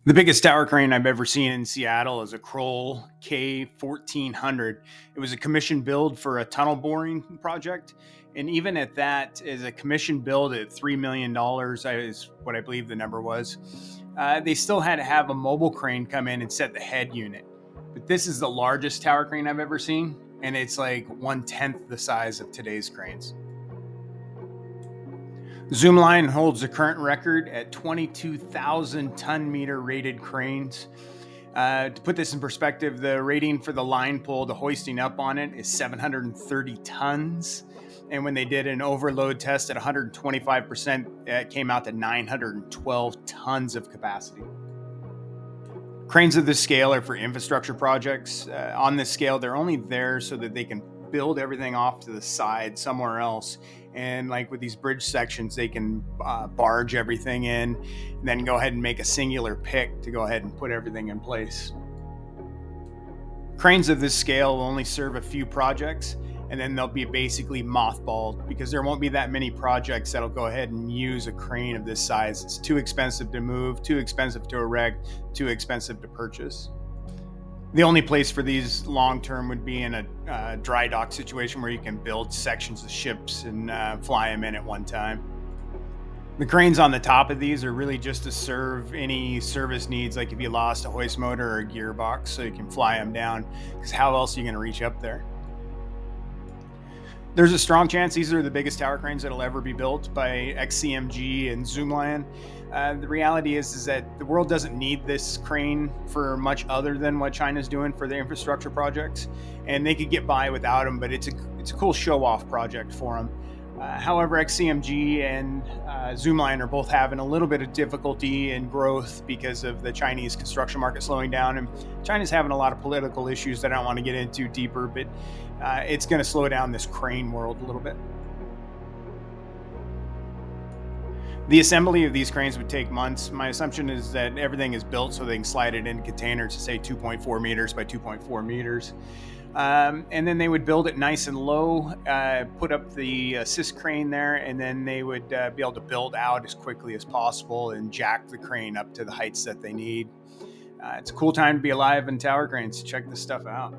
The biggest tower crane I've ever seen in Seattle is a Kroll K1400. It was a commission build for a tunnel boring project. And even at that, as a commission build at $3 million, is what I believe the number was, they still had to have a mobile crane come in and set the head unit. But this is the largest tower crane I've ever seen, and it's like 1/10 the size of today's cranes. Zoomlion holds the current record at 22,000 ton-meter rated cranes. To put this in perspective, the rating for the line pull, the hoisting up on it, is 730 tons. And when they did an overload test at 125%, it came out to 912 tons of capacity. Cranes of this scale are for infrastructure projects. On this scale, they're only there so that they can build everything off to the side somewhere else. And like with these bridge sections, they can barge everything in, and then go ahead and make a singular pick to go ahead and put everything in place. Cranes of this scale will only serve a few projects, and then they'll be basically mothballed because there won't be that many projects that'll go ahead and use a crane of this size. It's too expensive to move, too expensive to erect, too expensive to purchase. The only place for these long-term would be in a dry dock situation where you can build sections of ships and fly them in at one time. The cranes on the top of these are really just to serve any service needs, like if you lost a hoist motor or a gearbox, so you can fly them down, because how else are you going to reach up there? There's a strong chance these are the biggest tower cranes that'll ever be built by XCMG and Zoomlion. The reality is that the world doesn't need this crane for much other than what China's doing for their infrastructure projects, and they could get by without them, but it's a cool show-off project for them. However, XCMG and Zoomlion are both having a little bit of difficulty in growth because of the Chinese construction market slowing down, and China's having a lot of political issues that I don't want to get into deeper, but it's going to slow down this crane world a little bit. The assembly of these cranes would take months. My assumption is that everything is built so they can slide it into containers to say 2.4 meters by 2.4 meters. And then they would build it nice and low, put up the assist crane there, and then they would be able to build out as quickly as possible and jack the crane up to the heights that they need. It's a cool time to be alive in tower cranes. Check this stuff out.